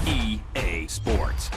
EA Sports.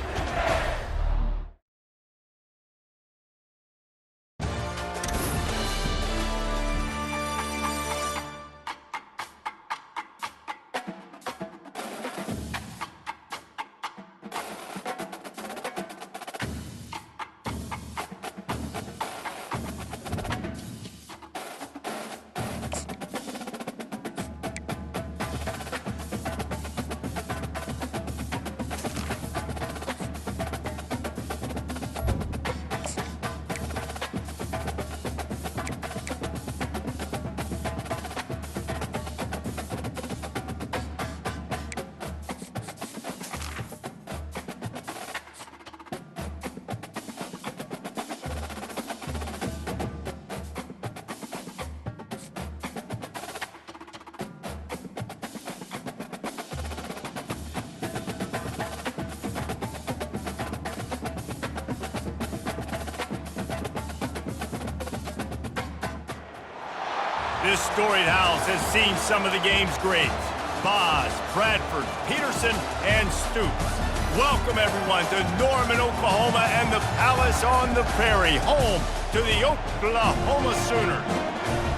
This storied house has seen some of the game's greats. Boz, Bradford, Peterson, and Stoops. Welcome, everyone, to Norman, Oklahoma, and the Palace on the Prairie, home to the Oklahoma Sooners.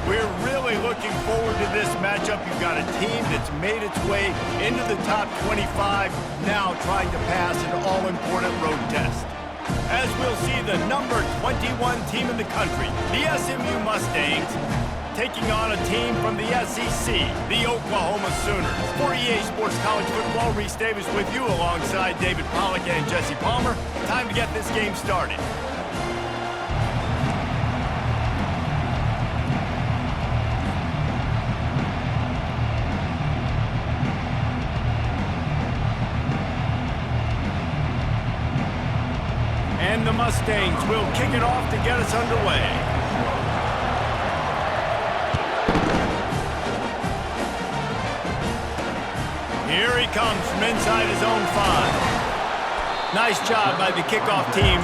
We're really looking forward to this matchup. You've got a team that's made its way into the top 25, now trying to pass an all-important road test. As we'll see the number 21 team in the country, the SMU Mustangs, taking on a team from the SEC, the Oklahoma Sooners. For EA Sports College Football, Reese Davis with you alongside David Pollack and Jesse Palmer. Time to get this game started. And the Mustangs will kick it off to get us underway. Here he comes from inside his own 5. Nice job by the kickoff team.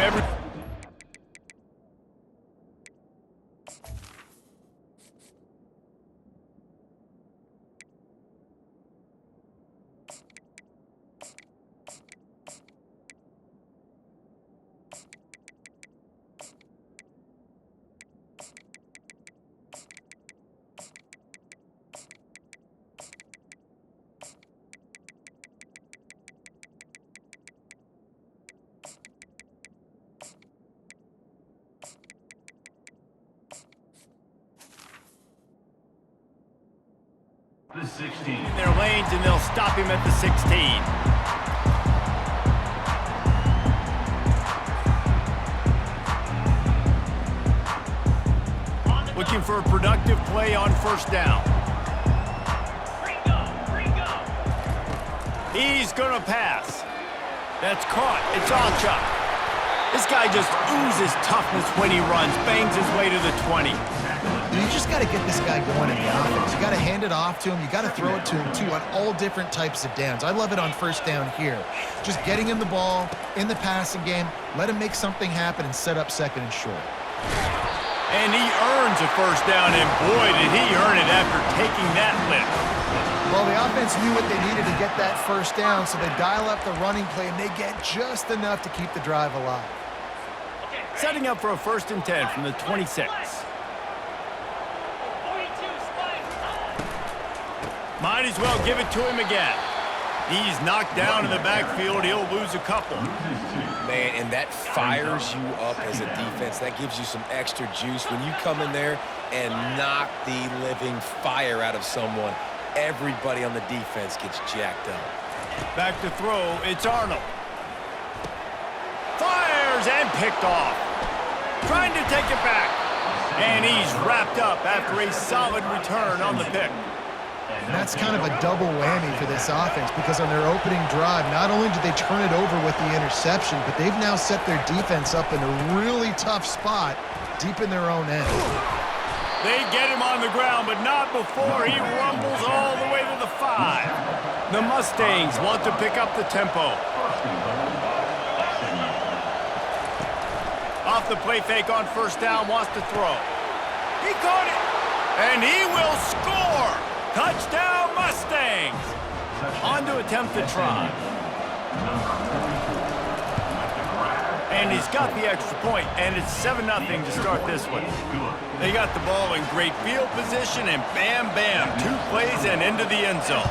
The 16. In their lanes, and they'll stop him at the 16. Looking for a productive play on first down. He's gonna pass. That's caught. It's Alchuk. This guy just oozes toughness when he runs, bangs his way to the 20. You just got to get this guy going in the offense. You got to hand it off to him. You got to throw it to him, too, on all different types of downs. I love it on first down here. Just getting him the ball in the passing game, let him make something happen and set up second and short. And he earns a first down, and boy, did he earn it after taking that lift. Well, the offense knew what they needed to get that first down, so they dial up the running play, and they get just enough to keep the drive alive. Setting up for a 1st and 10 from the 26. Might as well give it to him again. He's knocked down in the backfield. He'll lose a couple. Man, and that fires you up as a defense. That gives you some extra juice. When you come in there and knock the living fire out of someone, everybody on the defense gets jacked up. Back to throw. It's Arnold. Fires and picked off. Trying to take it back. And he's wrapped up after a solid return on the pick. And that's kind of a double whammy for this offense because on their opening drive, not only did they turn it over with the interception, but they've now set their defense up in a really tough spot deep in their own end. They get him on the ground, but not before he rumbles all the way to the 5. The Mustangs want to pick up the tempo. Off the play fake on first down, wants to throw. He caught it, and he will score! Touchdown, Mustangs! On to attempt the try. And he's got the extra point, and it's 7-0 to start this one. They got the ball in great field position, and bam, bam, 2 plays and into the end zone.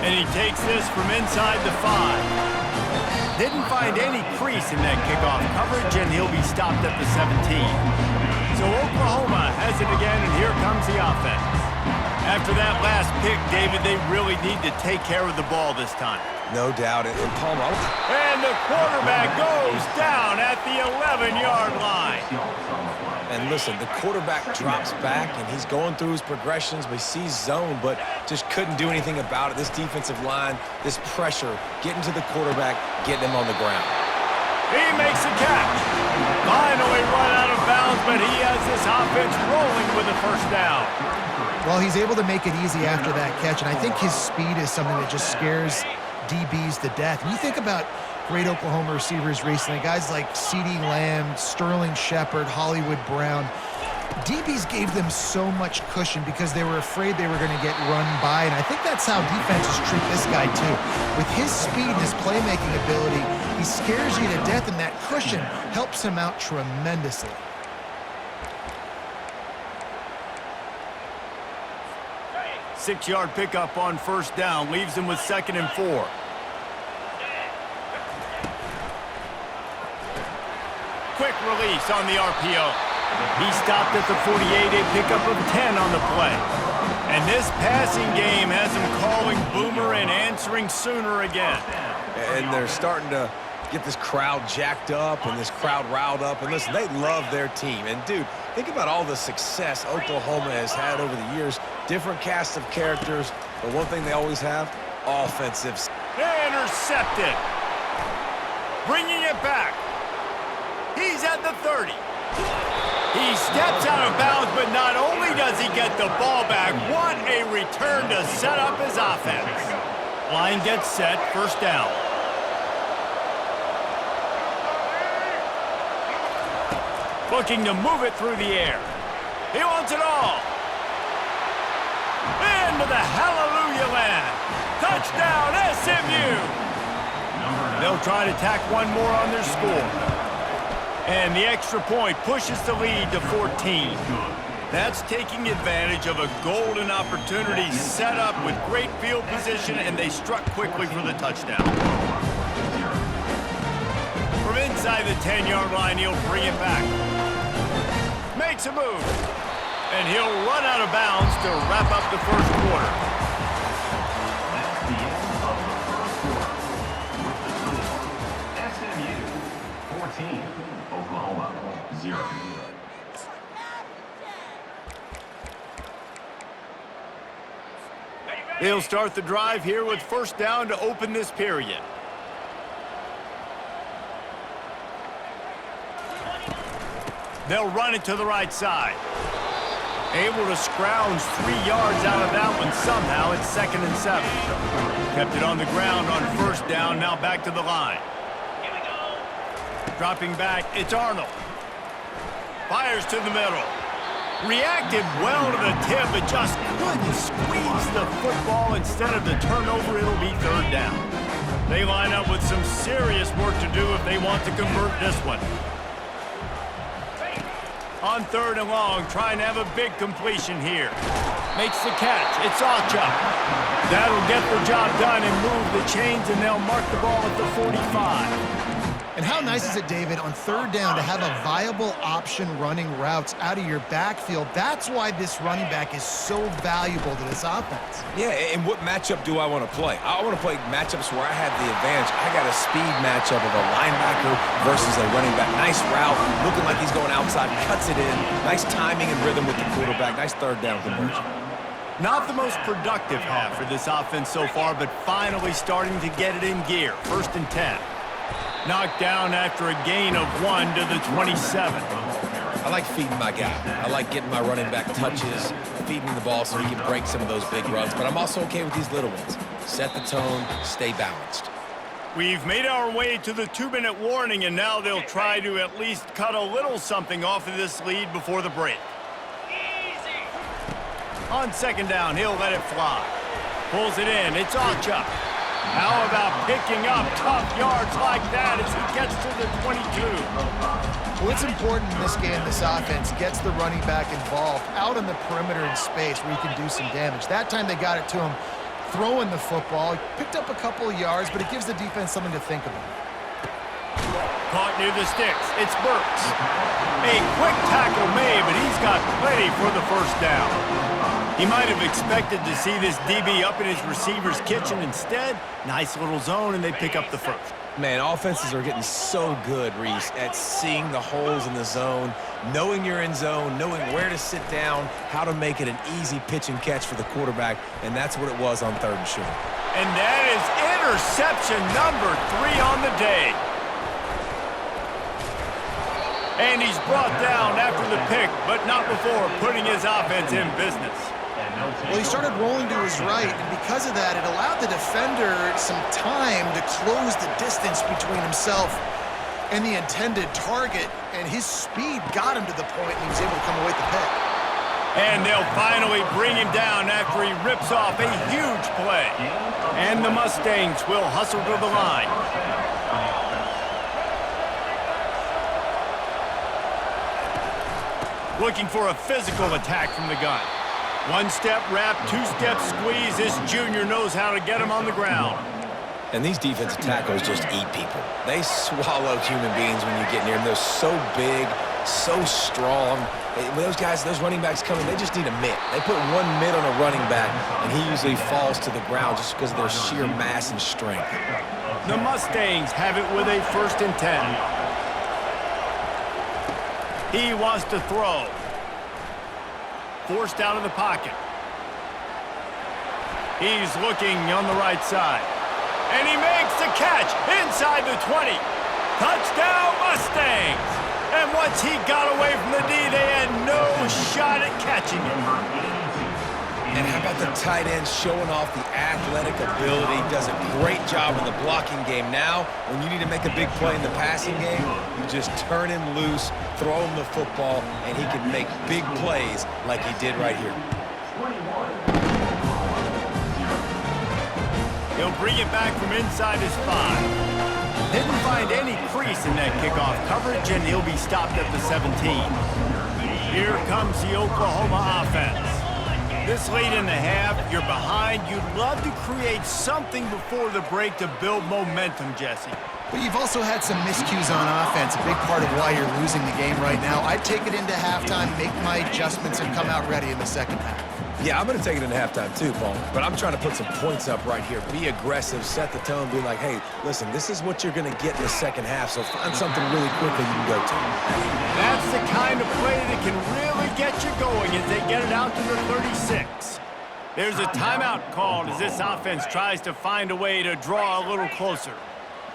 And he takes this from inside the 5. Didn't find any crease in that kickoff coverage, and he'll be stopped at the 17. So Oklahoma has it again, and here comes the offense. After that last pick, David, they really need to take care of the ball this time. No doubt. And Palmer. And the quarterback goes down at the 11-yard line. And listen, the quarterback drops back, and he's going through his progressions. We see zone, but just couldn't do anything about it. This defensive line, this pressure, getting to the quarterback, getting him on the ground. He makes a catch. Finally run out of bounds, but he has this offense rolling with a first down. Well, he's able to make it easy after that catch, and I think his speed is something that just scares DBs to death. And you think about great Oklahoma receivers recently, guys like CeeDee Lamb, Sterling Shepard, Hollywood Brown. DBs gave them so much cushion because they were afraid they were going to get run by, and I think that's how defenses treat this guy too. With his speed and his playmaking ability, he scares you to death, and that cushion helps him out tremendously. Six-yard pickup on first down leaves him with 2nd and 4. Quick release on the RPO. He stopped at the 48, a pickup of 10 on the play. And this passing game has him calling Boomer and answering Sooner again. And they're starting to get this crowd jacked up and this crowd riled up. And listen, they love their team. And, dude, think about all the success Oklahoma has had over the years. Different cast of characters, but one thing they always have, offensive. Intercepted. Bringing it back. He's at the 30. He steps out of bounds, but not only does he get the ball back, what a return to set up his offense. Line gets set, first down. Looking to move it through the air. He wants it all. Into the hallelujah land. Touchdown, SMU. They'll try to tack one more on their score. And the extra point pushes the lead to 14. That's taking advantage of a golden opportunity set up with great field position, and they struck quickly for the touchdown. From inside the 10-yard line, he'll bring it back. Makes a move. And he'll run out of bounds to wrap up the first quarter. SMU 14, Oklahoma 0. They'll start the drive here with first down to open this period. They'll run it to the right side. Able to scrounge 3 yards out of that one somehow. It's 2nd and 7. Kept it on the ground on first down, now back to the line. Dropping back, it's Arnold. Fires to the middle. Reacted well to the tip, but just couldn't squeeze the football. Instead of the turnover, it'll be 3rd down. They line up with some serious work to do if they want to convert this one. On 3rd and long, trying to have a big completion here. Makes the catch. It's Achuk. That'll get the job done and move the chains, and they'll mark the ball at the 45. And how nice is it, David, on 3rd down to have a viable option running routes out of your backfield? That's why this running back is so valuable to this offense. Yeah, and what matchup do I want to play? I want to play matchups where I have the advantage. I got a speed matchup of a linebacker versus a running back. Nice route, looking like he's going outside, cuts it in. Nice timing and rhythm with the quarterback. Nice 3rd down conversion. Not the most productive half for this offense so far, but finally starting to get it in gear. 1st and 10. Knocked down after a gain of 1 to the 27. I like feeding my guy. I like getting my running back touches, feeding the ball so he can break some of those big runs, but I'm also okay with these little ones. Set the tone, stay balanced. We've made our way to the 2-minute warning, and now they'll try to at least cut a little something off of this lead before the break. On 2nd down, he'll let it fly. Pulls it in. It's Ocha. How about picking up tough yards like that as he gets to the 22? Well, it's important in this game, this offense gets the running back involved out on the perimeter in space where he can do some damage. That time they got it to him throwing the football. Picked up a couple of yards, but it gives the defense something to think about. Caught near the sticks. It's Burks. A quick tackle made, but he's got plenty for the first down. He might have expected to see this DB up in his receiver's kitchen. Instead, nice little zone, and they pick up the first. Man, offenses are getting so good, Reese, at seeing the holes in the zone, knowing you're in zone, knowing where to sit down, how to make it an easy pitch and catch for the quarterback, and that's what it was on 3rd and short. And that is interception number 3 on the day. And he's brought down after the pick, but not before putting his offense in business. Well, he started rolling to his right, and because of that, it allowed the defender some time to close the distance between himself and the intended target, and his speed got him to the point, and he was able to come away with the pick. And they'll finally bring him down after he rips off a huge play. And the Mustangs will hustle to the line. Looking for a physical attack from the gun. 1-step wrap, 2-step squeeze. This junior knows how to get him on the ground. And these defensive tackles just eat people. They swallow human beings when you get near them. They're so big, so strong. When those guys, those running backs come in, they just need a mitt. They put one mitt on a running back, and he usually falls to the ground just because of their sheer mass and strength. The Mustangs have it with a 1st and 10. He wants to throw. Forced out of the pocket. He's looking on the right side. And he makes the catch inside the 20. Touchdown, Mustangs! And once he got away from the D, they had no shot at catching him. And how about the tight end showing off the athletic ability? Does a great job in the blocking game. Now, when you need to make a big play in the passing game, you just turn him loose, throw him the football, and he can make big plays like he did right here. He'll bring it back from inside his 5. Didn't find any crease in that kickoff coverage, and he'll be stopped at the 17. Here comes the Oklahoma offense. This late in the half, you're behind. You'd love to create something before the break to build momentum, Jesse. But you've also had some miscues on offense, a big part of why you're losing the game right now. I'd take it into halftime, make my adjustments, and come out ready in the 2nd half. Yeah, I'm going to take it into halftime too, Paul. But I'm trying to put some points up right here. Be aggressive, set the tone, be like, hey, listen, this is what you're going to get in the 2nd half, so find something really quickly you can go to. That's the kind of play that can really get you going as they get it out to the 36. There's a timeout called as this offense tries to find a way to draw a little closer.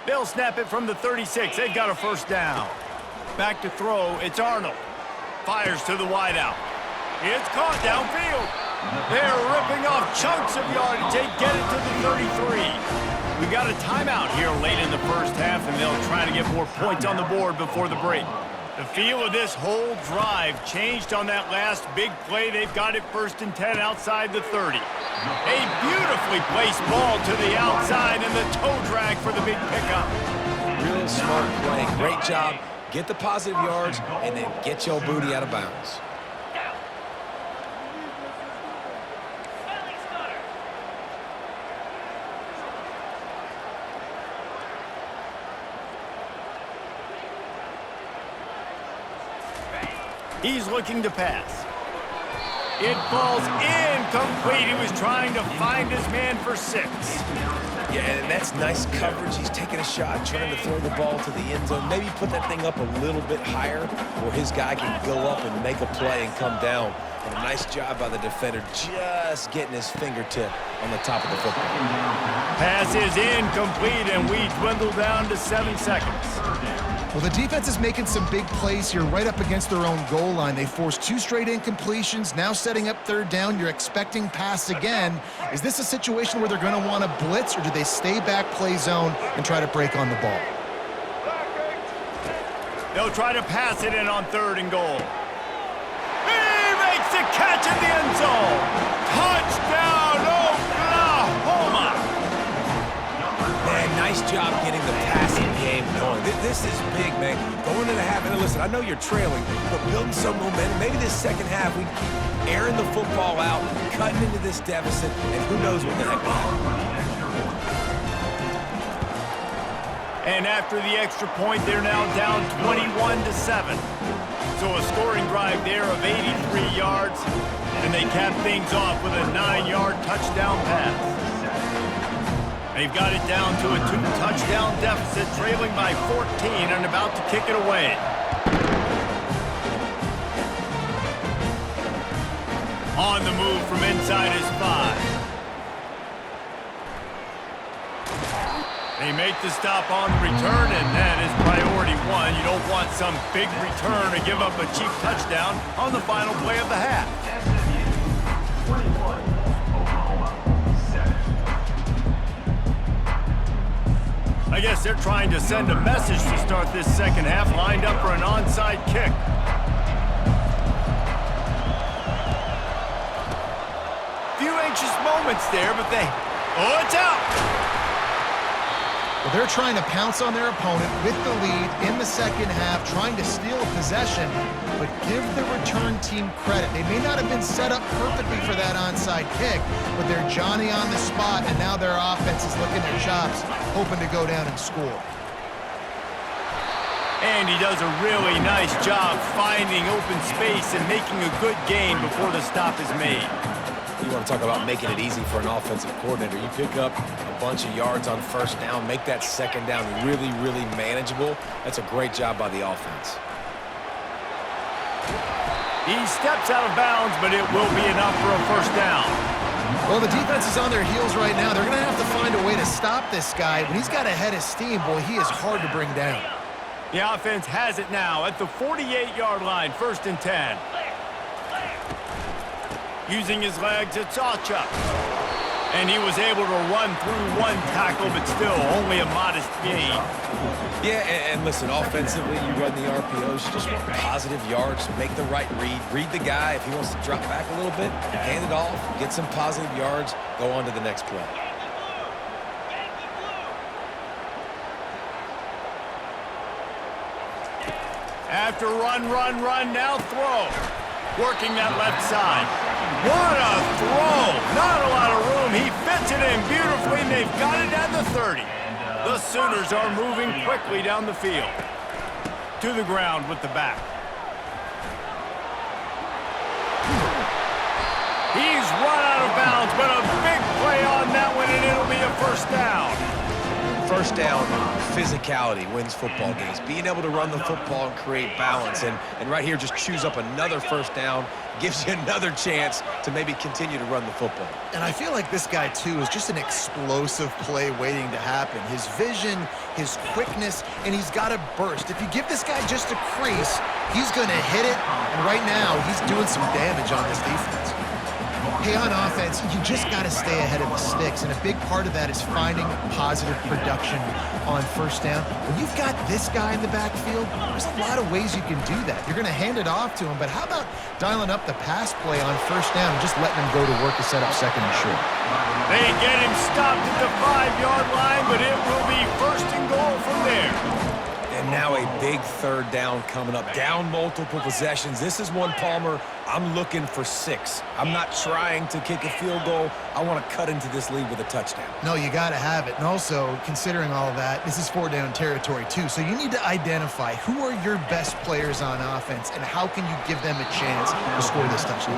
They'll snap it from the 36. They've got a 1st down. Back to throw, it's Arnold. Fires to the wideout. It's caught downfield. They're ripping off chunks of yardage. They get it to the 33. We got a timeout here late in the 1st half, and they'll try to get more points on the board before the break. The feel of this whole drive changed on that last big play. They've got it 1st and 10 outside the 30. A beautifully placed ball to the outside, and the toe drag for the big pickup. Real smart play. Great job. Get the positive yards, and then get your booty out of bounds. He's looking to pass. It falls incomplete. He was trying to find his man for 6. Yeah, and that's nice coverage. He's taking a shot, trying to throw the ball to the end zone. Maybe put that thing up a little bit higher where his guy can go up and make a play and come down. And a nice job by the defender just getting his fingertip on the top of the football. Pass is incomplete, and we dwindle down to 7 seconds. Well, the defense is making some big plays here right up against their own goal line. They forced 2 straight incompletions, now setting up 3rd down. You're expecting pass again. Is this a situation where they're going to want to blitz, or do they stay back, play zone, and try to break on the ball? They'll try to pass it in on 3rd and goal. He makes the catch in the end zone. Touchdown, Oklahoma! job getting the passing game going. This is big, man. Going into the half, and listen, I know you're trailing, but building some momentum. Maybe this second half we keep airing the football out, cutting into this deficit, and who knows what the heck will happen. And after the extra point, they're now down 21-7. So a scoring drive there of 83 yards, and they cap things off with a 9-yard touchdown pass. They've got it down to a 2-touchdown deficit, trailing by 14 and about to kick it away. On the move from inside his 5. They make the stop on the return, and that is priority 1. You don't want some big return to give up a cheap touchdown on the final play of the half. 21, Oklahoma, 7. I guess they're trying to send a message to start this second half, lined up for an onside kick. Few anxious moments there, but oh, it's out! Well, they're trying to pounce on their opponent with the lead in the second half, trying to steal a possession, but give the return team credit. They may not have been set up perfectly for that onside kick, but they're Johnny on the spot, and now their offense is licking their chops, hoping to go down and score. And he does a really nice job finding open space and making a good gain before the stop is made. You want to talk about making it easy for an offensive coordinator. You pick up a bunch of yards on first down, make that second down really, really manageable. That's a great job by the offense. He steps out of bounds, but it will be enough for a first down. Well, the defense is on their heels right now. They're going to have to find a way to stop this guy. When he's got a head of steam, boy, he is hard to bring down. The offense has it now at the 48-yard line, 1st and 10. Using his legs, it's Sawchuk. And he was able to run through one tackle, but still only a modest gain. Yeah, and listen, offensively, you run the RPOs, you just want positive yards, make the right read the guy. If he wants to drop back a little bit, hand it off, get some positive yards, go on to the next play. After run, now throw. Working that left side. What a throw! Not a lot of room. He fits it in beautifully, and they've got it at the 30. The Sooners are moving quickly down the field. To the ground with the back. He's run out of bounds, but a big play on that one, and it'll be a first down. First down, physicality wins football games. Being able to run the football and create balance. And right here, just choose up another first down, gives you another chance to maybe continue to run the football. And I feel like this guy, too, is just an explosive play waiting to happen. His vision, his quickness, and he's got a burst. If you give this guy just a crease, he's going to hit it. And right now, he's doing some damage on this defense. Hey, on offense, you just got to stay ahead of the sticks, and a big part of that is finding positive production on first down. When you've got this guy in the backfield, there's a lot of ways you can do that. You're going to hand it off to him, but how about dialing up the pass play on first down and just letting him go to work to set up second and short? They get him stopped at the 5-yard line, but it will be 1st and goal from there. And now a big third down coming up. Down multiple possessions. This is one, Palmer, I'm looking for 6. I'm not trying to kick a field goal. I want to cut into this lead with a touchdown. No, you got to have it. And also, considering all of that, this is 4-down territory, too. So you need to identify who are your best players on offense and how can you give them a chance to score this touchdown.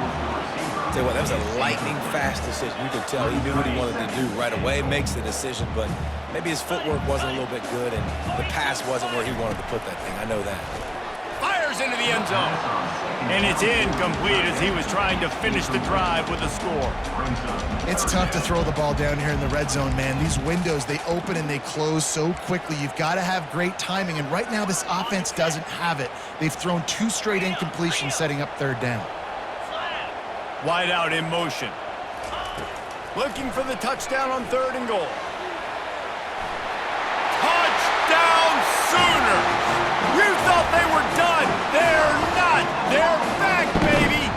Tell you what, that was a lightning-fast decision. You could tell he knew what he wanted to do right away, makes the decision, but maybe his footwork wasn't a little bit good and the pass wasn't where he wanted to put that thing. I know that. Fires into the end zone. And it's incomplete as he was trying to finish the drive with a score. It's tough to throw the ball down here in the red zone, man. These windows, they open and they close so quickly. You've got to have great timing, and right now this offense doesn't have it. They've thrown 2 straight incompletions setting up third down. Wide out in motion. Looking for the touchdown on 3rd and goal. Touchdown Sooners! You thought they were done. They're not. They're back, baby.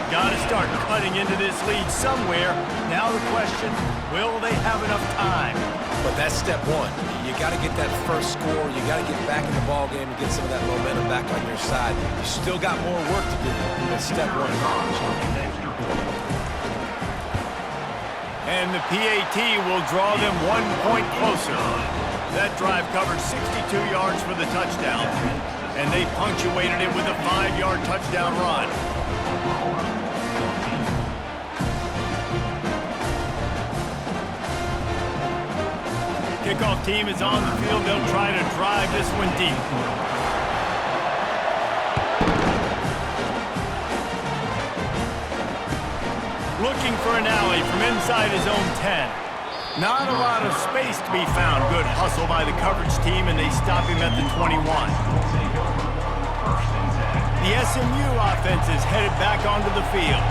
Got to start cutting into this lead somewhere. Now the question, will they have enough time? But that's step one. You got to get that first score. You got to get back in the ball game and get some of that momentum back on your side. You still got more work to do, but step one. And the PAT will draw them 1 point closer. That drive covered 62 yards for the touchdown, and they punctuated it with a 5-yard touchdown run. Kickoff team is on the field. They'll try to drive this one deep. Looking for an alley from inside his own 10. Not a lot of space to be found. Good hustle by the coverage team, and they stop him at the 21. The SMU offense is headed back onto the field.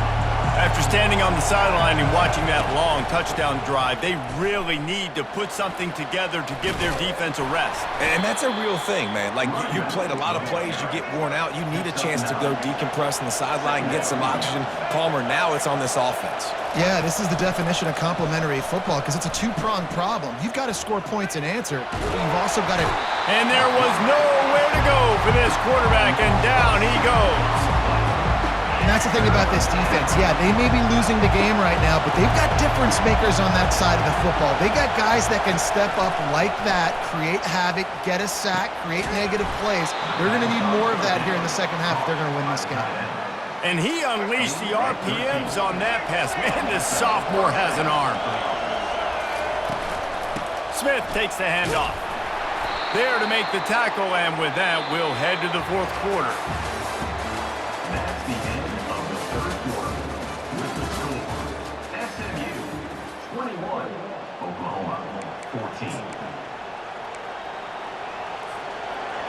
After standing on the sideline and watching that long touchdown drive, they really need to put something together to give their defense a rest. And that's a real thing, man. Like, you played a lot of plays, you get worn out, you need a chance to go decompress on the sideline, get some oxygen. Palmer, now it's on this offense. Yeah, this is the definition of complementary football because it's a two-pronged problem. You've got to score points and answer, but you've also got to... And there was nowhere to go for this quarterback, and down he goes. And that's the thing about this defense. Yeah, they may be losing the game right now, but they've got difference makers on that side of the football. They got guys that can step up like that, create havoc, get a sack, create negative plays. They're going to need more of that here in the second half if they're going to win this game. And he unleashed the RPMs on that pass. Man, this sophomore has an arm. Smith takes the handoff. There to make the tackle, and with that, we'll head to the fourth quarter. That's the end of the third quarter. With the score, SMU 21, Oklahoma 14.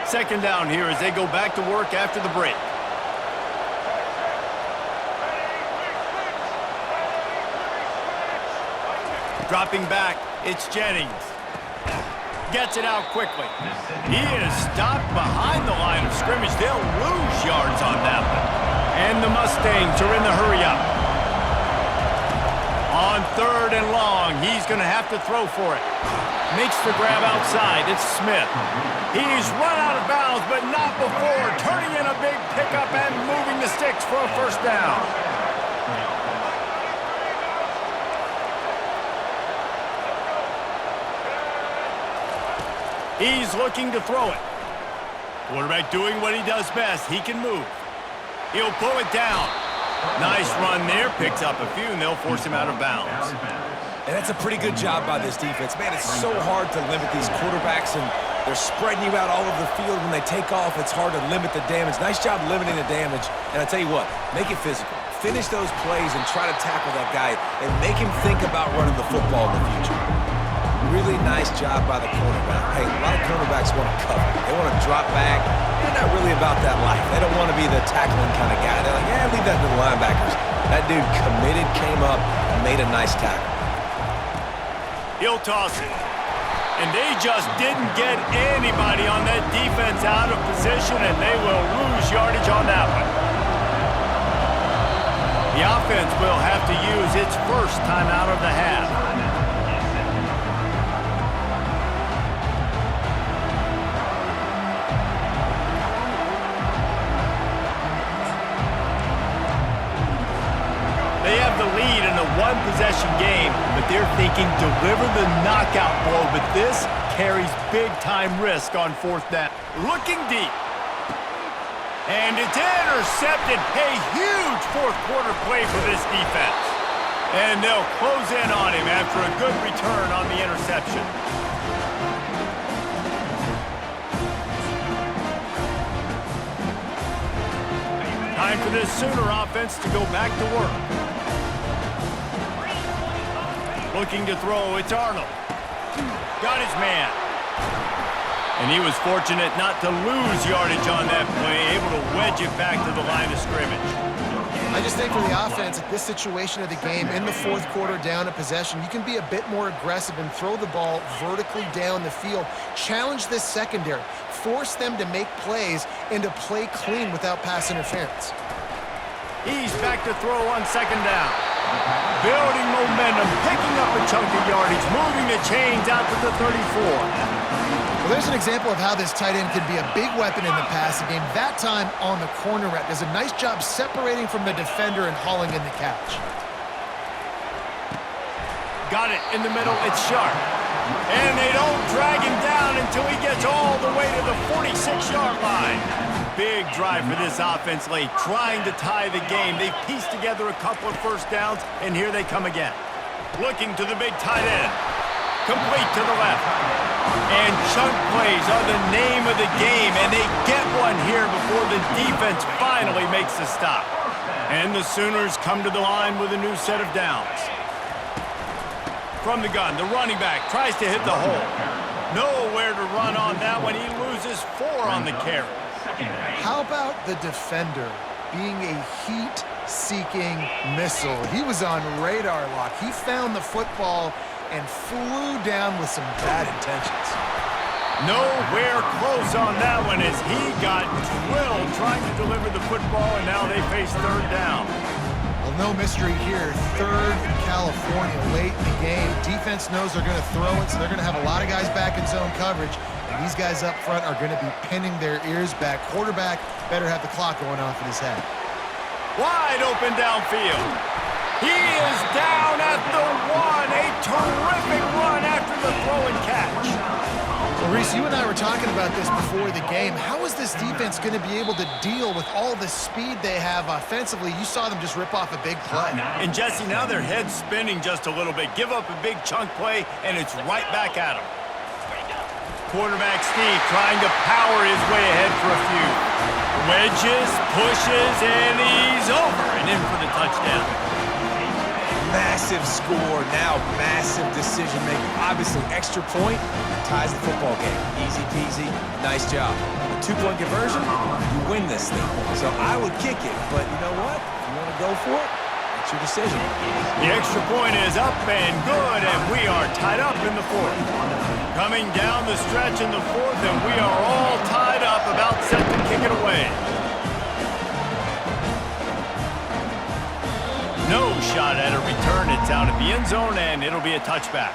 Second down here as they go back to work after the break. Dropping back, it's Jennings. Gets it out quickly. He is stopped behind the line of scrimmage. They'll lose yards on that one. And the Mustangs are in the hurry-up. On third and long, he's going to have to throw for it. Makes the grab outside. It's Smith. He's run out of bounds, but not before. Turning in a big pickup and moving the sticks for a first down. He's looking to throw it. Quarterback doing what he does best. He can move. He'll pull it down. Nice run there. Picks up a few, and they'll force him out of bounds. And that's a pretty good job by this defense. Man, it's so hard to limit these quarterbacks, and they're spreading you out all over the field. When they take off, it's hard to limit the damage. Nice job limiting the damage. And I tell you what, make it physical. Finish those plays and try to tackle that guy and make him think about running the football in the future. Really nice job by the cornerback. Hey, a lot of cornerbacks want to cover. They want to drop back. They're not really about that life. They don't want to be the tackling kind of guy. They're like, yeah, leave that to the linebackers. That dude committed, came up, and made a nice tackle. He'll toss it. And they just didn't get anybody on that defense out of position, and they will lose yardage on that one. The offense will have to use its first time out of the half. They have the lead in a one-possession game, but they're thinking deliver the knockout blow, but this carries big-time risk on fourth down. Looking deep. And it's intercepted. A huge fourth-quarter play for this defense. And they'll close in on him after a good return on the interception. Time for this Sooner offense to go back to work. Looking to throw, it's Arnold. Got his man. And he was fortunate not to lose yardage on that play, able to wedge it back to the line of scrimmage. I just think for the offense, at this situation of the game, in the fourth quarter, down a possession, you can be a bit more aggressive and throw the ball vertically down the field. Challenge this secondary. Force them to make plays and to play clean without pass interference. He's back to throw on second down. Building momentum, picking up a chunk of yardage, moving the chains out to the 34. Well, there's an example of how this tight end can be a big weapon in the passing game. That time on the corner route, does a nice job separating from the defender and hauling in the catch. Got it in the middle, it's Sharp. And they don't drag him down until he gets all the way to the 46-yard line. Big drive for this offense late, trying to tie the game. They've pieced together a couple of first downs, and here they come again. Looking to the big tight end. Complete to the left. And chunk plays are the name of the game, and they get one here before the defense finally makes the stop. And the Sooners come to the line with a new set of downs. From the gun, the running back tries to hit the hole. Nowhere to run on that one. He loses 4 on the carry. How about the defender being a heat-seeking missile? He was on radar lock. He found the football and flew down with some bad intentions. Nowhere close on that one as he got drilled trying to deliver the football, and now they face third down. Well, no mystery here. Third in California late in the game. Defense knows they're going to throw it, so they're going to have a lot of guys back in zone coverage. And these guys up front are going to be pinning their ears back. Quarterback better have the clock going off in his head. Wide open downfield. He is down at the 1. A terrific run after the throw and catch. Well, Reese, you and I were talking about this before the game. How is this defense going to be able to deal with all the speed they have offensively? You saw them just rip off a big play. And Jesse, now their head's spinning just a little bit. Give up a big chunk play, and it's right back at them. Quarterback Steve trying to power his way ahead for a few. Wedges, pushes, and he's over and in for the touchdown. Massive score, now massive decision-making. Obviously, extra point ties the football game. Easy peasy, nice job. A 2-point conversion, you win this thing. So I would kick it, but you know what? If you want to go for it, it's your decision. The extra point is up and good, and we are tied up in the 4th. Coming down the stretch in the 4th, and we are all tied up, about set to kick it away. No shot at a return. It's out of the end zone, and it'll be a touchback.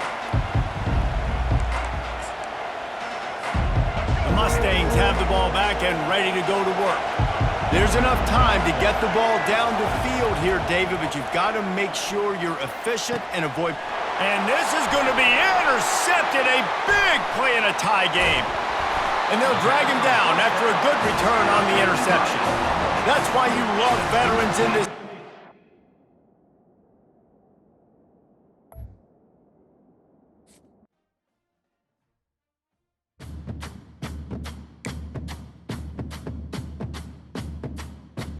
The Mustangs have the ball back and ready to go to work. There's enough time to get the ball down the field here, David, but you've got to make sure you're efficient and avoid... And this is going to be intercepted. A big play in a tie game. And they'll drag him down after a good return on the interception. That's why you love veterans in this...